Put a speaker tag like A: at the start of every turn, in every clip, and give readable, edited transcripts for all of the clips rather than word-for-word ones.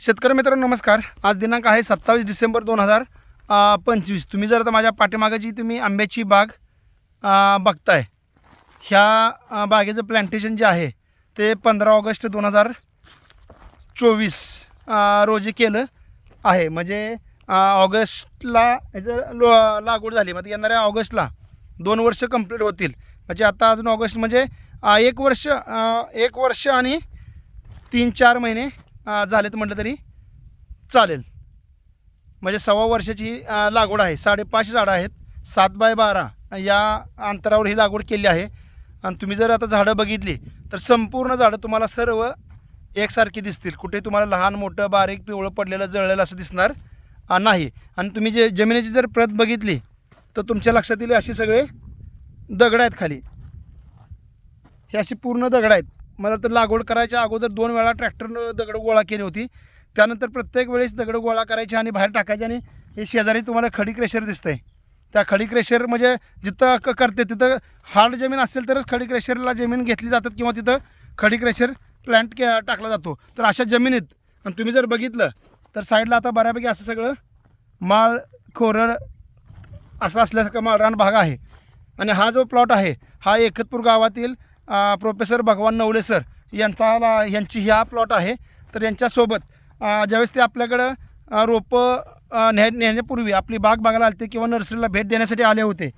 A: शेतकरी मित्रांनो नमस्कार. आज दिनांक आहे 27 डिसेंबर 2025. तुम्ही जर आता माझ्या पाठीमागे जी तुम्ही आंब्याची बाग बघताय, ह्या बागेचं प्लॅन्टेशन जे आहे ते 15 ऑगस्ट 2024 रोजी केलं आहे. म्हणजे ऑगस्टला ह्याचं लागवड झाली. म्हणजे येणाऱ्या ऑगस्टला 2 वर्ष कंप्लीट होतील. म्हणजे आता अजून ऑगस्ट म्हणजे 1 वर्ष आणि 3-4 महिने झालेत म्हटलं तरी चालेल. म्हणजे 1.25 वर्षाची लागवड आहे. 5.5 झाडं आहेत. 7x12 या अंतरावर ही लागवड केली आहे. आणि तुम्ही जर आता झाडं बघितली तर संपूर्ण झाडं तुम्हाला सर्व एकसारखी दिसतील. कुठे तुम्हाला लहान मोठं बारीक पिवळं पडलेलं जळलेलं असं दिसणार नाही. आणि तुम्ही जे जमिनीची जर प्रत बघितली तर तुमच्या लक्षात येईल अशी सगळे दगड आहेत खाली. हे अशी पूर्ण दगड आहेत. मला तर लागवड करायच्या अगोदर 2 वेळा ट्रॅक्टरनं दगड गोळा केली होती. त्यानंतर प्रत्येक वेळेस दगड गोळा करायचे आणि बाहेर टाकायचे. आणि हे शेजारी तुम्हाला खडी क्रेशर दिसतंय. त्या खडी क्रेशर म्हणजे जिथं करते तिथं हार्ड जमीन असेल तरच खडी क्रेशरला जमीन घेतली जातात किंवा तिथं खडी क्रेशर प्लांट टाकला जातो. तर अशा जमिनीत आणि तुम्ही जर बघितलं तर साईडला आता बऱ्यापैकी असं सगळं माळ खोरं असं असल्यासारखं माळरान भाग आहे. आणि हा जो प्लॉट आहे हा एकतपूर गावातील प्रोफेसर भगवान नवले सर यांची ह्या प्लॉट आहे. तर यांच्यासोबत ज्यावेळेस ते आपल्याकडं रोपं नेण्यापूर्वी आपली बाग बघायला आले किंवा नर्सरीला भेट देण्यासाठी आले होते.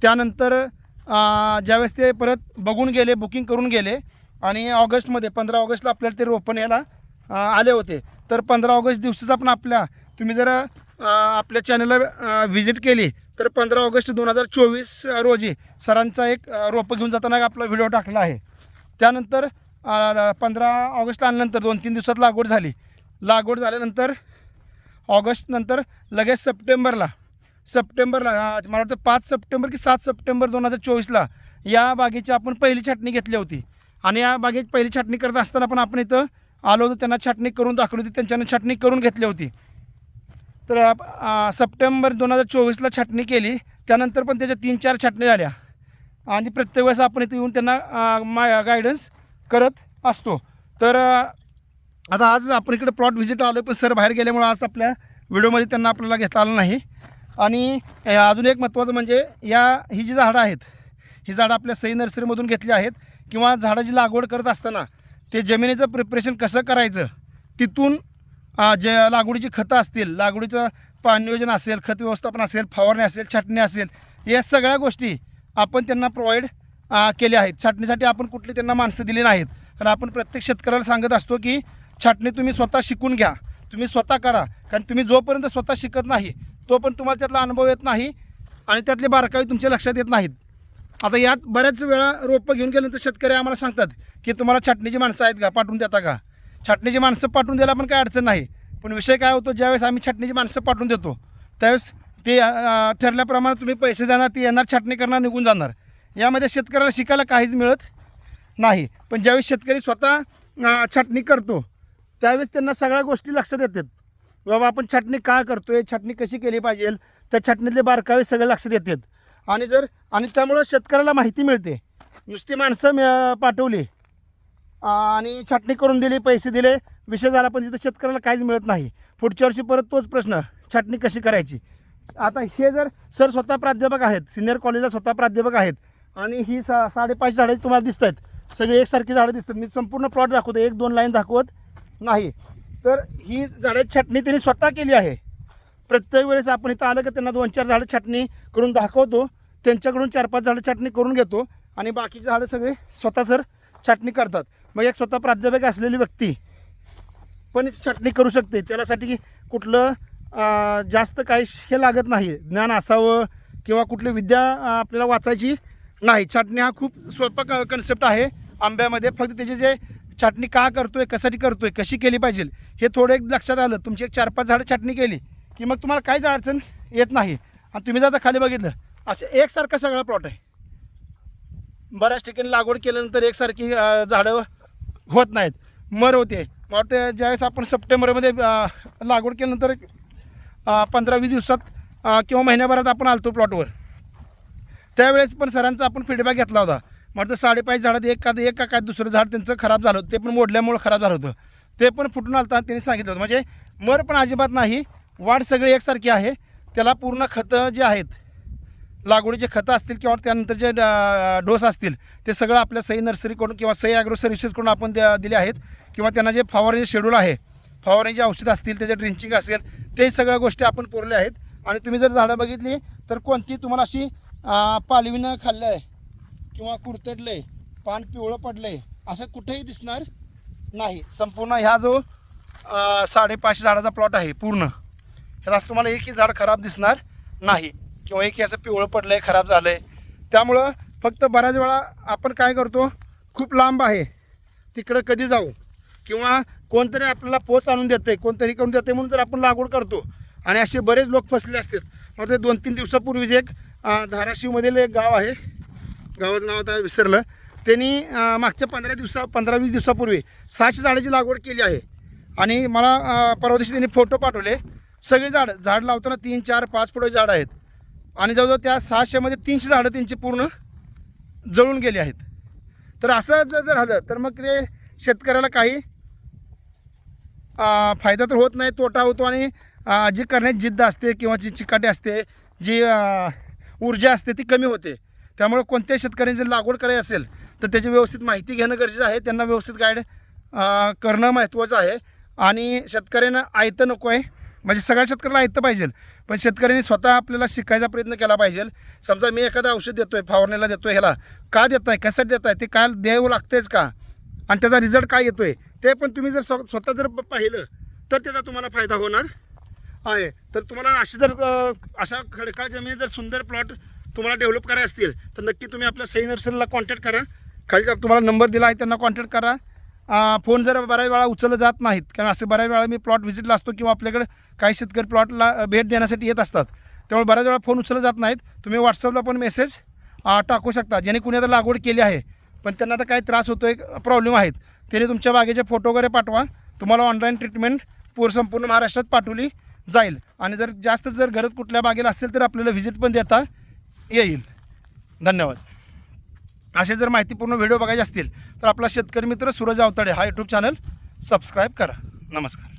A: त्यानंतर ज्यावेळेस ते परत बघून गेले, बुकिंग करून गेले आणि ऑगस्टमध्ये 15 ऑगस्टला आपल्याला ते रोपं न्यायला आले होते. तर 15 ऑगस्ट दिवशीच आपण तुम्ही जर आपल्या चॅनलला व्हिजिट केली तर 15 ऑगस्ट 2024 रोजी सरांचा एक रोपं घेऊन जाताना आपला व्हिडिओ टाकला आहे. त्यानंतर 15 ऑगस्टला आल्यानंतर 2-3 दिवसात लागवड झाली. लागवड झाल्यानंतर ऑगस्ट नंतर लगेच सप्टेंबरला मला वाटतं 5 सप्टेंबर की 7 सप्टेंबर 2024ला या बागेची आपण पहिली छाटणी घेतली होती. आणि या बागेची पहिली छाटणी करत असताना पण आपण इथं आलो होतो. त्यांना छाटणी करून दाखवली होती. त्यांच्यानं छाटणी करून घेतली होती. तर सप्टेंबर 2024ला छाटणी केली. त्यानंतर पण त्याच्या 3-4 छाटणी झाल्या. आणि प्रत्येक वेळेस आपण इथे येऊन त्यांना गायडन्स करत असतो. तर आता आज आपण इकडे प्लॉट व्हिजिट आलो पण सर बाहेर गेल्यामुळे आज आपल्या व्हिडिओमध्ये त्यांना आपल्याला घेता आलं नाही. आणि अजून एक महत्त्वाचं म्हणजे ही जी झाडं आहेत ही झाडं आपल्या सई नर्सरीमधून घेतली आहेत. किंवा झाडाची लागवड करत असताना ते जमिनीचं प्रिपरेशन कसं करायचं, तिथून जे लागवडीची खतं असतील, लागवडीचं पाणी नियोजन असेल, खत व्यवस्थापन असेल, फवारणी असेल, छाटणी असेल, या सगळ्या गोष्टी आपण त्यांना प्रोव्हाइड केल्या आहेत. छाटणीसाठी आपण कुठली त्यांना माणसं दिली नाहीत. कारण आपण प्रत्येक शेतकऱ्याला सांगत असतो की छाटणी तुम्ही स्वतः शिकून घ्या, तुम्ही स्वतः करा. कारण तुम्ही जोपर्यंत स्वतः शिकत नाही तोपर्यंत तुम्हाला त्यातला अनुभव येत नाही आणि त्यातले बारकावे तुमच्या लक्षात येत नाहीत. आता यात बऱ्याच वेळा रोपं घेऊन गेल्यानंतर शेतकरी आम्हाला सांगतात की तुम्हाला छाटणीची माणसं आहेत का, पाठवून देता का. छाटणीची माणसं पाठवून द्यायला पण काही अडचण नाही. पण विषय काय होतो, ज्यावेळेस आम्ही छाटणीची माणसं पाठवून देतो त्यावेळेस ते ठरल्याप्रमाणे तुम्ही पैसे देणार, ती येणार, छाटणी करणार, निघून जाणार. यामध्ये शेतकऱ्याला शिकायला काहीच मिळत नाही. पण ज्यावेळेस शेतकरी स्वतः छाटणी करतो त्यावेळेस त्यांना सगळ्या गोष्टी लक्षात येतात. बाबा आपण छाटणी काय करतो आहे, छाटणी कशी केली पाहिजे, त्या छाटणीतले बारकावे सगळे लक्षात येतात. आणि त्यामुळं शेतकऱ्याला माहिती मिळते. नुसती माणसं पाठवली आणि छाटणी करून दिली, पैसे दिले, विषय झाला, पण तिथं शेतकऱ्याला काहीच मिळत नाही. पुढच्या वर्षी परत तोच प्रश्न, छाटणी कशी करायची. आता हे जर सर स्वतः प्राध्यापक आहेत, सिनियर कॉलेजला स्वतः प्राध्यापक आहेत. आणि ही 5.5 झाडं तुम्हाला दिसत आहेत, सगळी एकसारखी झाडं दिसतात. मी संपूर्ण प्लॉट दाखवतो, 1-2 लाईन दाखवत नाही. तर ही झाडाची छाटणी त्यांनी स्वतः केली आहे. प्रत्येक वेळेस आपण इथं आलं की त्यांना 2-4 झाडं छाटणी करून दाखवतो. त्यांच्याकडून 4-5 झाडं छाटणी करून घेतो आणि बाकीची झाडं सगळे स्वतः सर छाटणी करतात. मग एक स्वतः प्राध्यापक असलेली व्यक्ती पण छाटणी करू शकते. त्यासाठी कुठलं जास्त काही हे लागत नाही, ज्ञान असावं किंवा कुठली विद्या आपल्याला वाचायची नाही. छाटणी हा खूप सोपा कन्सेप्ट आहे आंब्यामध्ये. फक्त त्याचे जे छाटणी का करतोय, कशासाठी करतोय, कशी केली पाहिजे हे थोडं एक लक्षात आलं, तुमची 4-5 झाडं छाटणी केली की मग तुम्हाला काहीच अडचण येत नाही. आणि तुम्ही जर आता खाली बघितलं असं एकसारखा सगळा प्लॉट आहे. बऱ्याच ठिकाणी लागवड केल्यानंतर एकसारखी झाडं होत नाहीत, मर होते. मला वाटतं ज्यावेळेस आपण सप्टेंबरमध्ये लागवड केल्यानंतर 15-20 दिवसात किंवा महिन्याभरात आपण आलतो प्लॉटवर, त्यावेळेस पण सरांचा आपण फीडबॅक घेतला होता. मला तर 5.5 झाडात एक का दुसरं झाड त्यांचं खराब झालं होतं, ते पण मोडल्यामुळं खराब झालं होतं. ते पण फुटून आलता त्यांनी सांगितलं होतं. म्हणजे मर पण अजिबात नाही, वाढ सगळी एकसारखी आहे. त्याला पूर्ण खतं जे आहेत, लागवडीचे खतं असतील किंवा त्यानंतर जे डोस असतील ते सगळं आपल्या सई नर्सरीकडून किंवा सई ॲग्रो सर्व्हिसेसकडून आपण दिले आहेत. किंवा त्यांना जे फवारणीचे शेड्यूल आहे, फवारणीचे औषध असतील, त्याचे ड्रिंचिंग असेल, ते सगळ्या गोष्टी आपण पुरल्या आहेत. आणि तुम्ही जर झाडं बघितली तर कोणती तुम्हाला अशी पालवीनं खाल्लं आहे किंवा कुरतडलं आहे, पान पिवळं पडलं आहे असं कुठेही दिसणार नाही. संपूर्ण ह्या जो 550 झाडाचा प्लॉट आहे पूर्ण, ह्यात असं तुम्हाला एकही झाड खराब दिसणार नाही किंवा एकही असं पिवळं पडलं आहे, खराब झालं आहे. त्यामुळं फक्त बऱ्याच वेळा आपण काय करतो, खूप लांब आहे तिकडं कधी जाऊ किंवा कोणतरी आपल्याला पोच आणून देतं आहे, कोणतरी करून देतं आहे म्हणून जर आपण लागवड करतो. आणि असे बरेच लोक फसले असतात. मग ते 2-3 दिवसापूर्वीच एक धाराशिवमधील एक गाव आहे, गावाचं नाव आता विसरलं, त्यांनी मागच्या 15-20 दिवसापूर्वी 600 झाडाची लागवड केली आहे. आणि मला परवा दिवशी त्यांनी फोटो पाठवले. सगळे झाड लावताना 3, 4, 5 फुटाची झाडं आहेत आणि जवळजवळ त्या 600मध्ये 300 झाडं त्यांची पूर्ण जळून गेली आहेत. तर असं जर झालं तर मग ते शेतकऱ्याला काही फायदा तर होत नाही, तोटा होतो. आणि जी करण्याची जिद्द असते किंवा जी चिकाटी असते, जी ऊर्जा असते ती कमी होते. त्यामुळे कोणत्याही शेतकऱ्यांनी जर लागवड करायची असेल तर त्याची व्यवस्थित माहिती घेणं गरजेचं आहे, त्यांना व्यवस्थित गाईड करणं महत्त्वाचं आहे. आणि शेतकऱ्यांना आयतं नको आहे, म्हणजे सगळ्या शेतकऱ्याला आयतं पाहिजे, पण शेतकऱ्यांनी स्वतः आपल्याला शिकायचा प्रयत्न केला पाहिजे. समजा मी एखादं औषध देतो आहे, फवारणीला देतो आहे, ह्याला का देत आहे, कशासाठी देत आहे, ते काय द्यावं लागतेच का, आणि त्याचा रिझल्ट काय येतो आहे ते पण तुम्ही जर स्वतः जर पाहिलं तर त्याचा तुम्हाला फायदा होणार आहे. तर तुम्हाला अशी जर अशा खडकाळ जमिनीत जर सुंदर प्लॉट तुम्हाला डेव्हलप करायचे असतील तर नक्की तुम्ही आपल्या सई नर्सरीला कॉन्टॅक्ट करा. खाली तुम्हाला नंबर दिला आहे, त्यांना कॉन्टॅक्ट करा. फोन जर बऱ्याच वेळा उचललं जात नाहीत, कारण असे बऱ्याच वेळा मी प्लॉट व्हिजिटला असतो किंवा आपल्याकडे काही शेतकरी प्लॉटला भेट देण्यासाठी येत असतात, त्यामुळे बऱ्याच वेळा फोन उचललं जात नाहीत. तुम्ही व्हॉट्सअपला पण मेसेज टाकू शकता. ज्याने कुणी आता लागवड केली आहे पण त्यांना आता काही त्रास होतो आहे, प्रॉब्लेम आहेत, त्याने तुमच्या बागेचे फोटो वगैरे पाठवा. तुम्हाला ऑनलाईन ट्रीटमेंट संपूर्ण महाराष्ट्रात पाठवली जाईल. आणि जर जास्त जर गरज कुठल्या बागेला असेल तर आपल्याला व्हिजिट पण देता येईल. धन्यवाद. असे जर माहितीपूर्ण व्हिडिओ बघायचे असतील तर आपला शेतकरी मित्र सूरज आवताडे हा यूट्यूब चॅनल सबस्क्राईब करा. नमस्कार.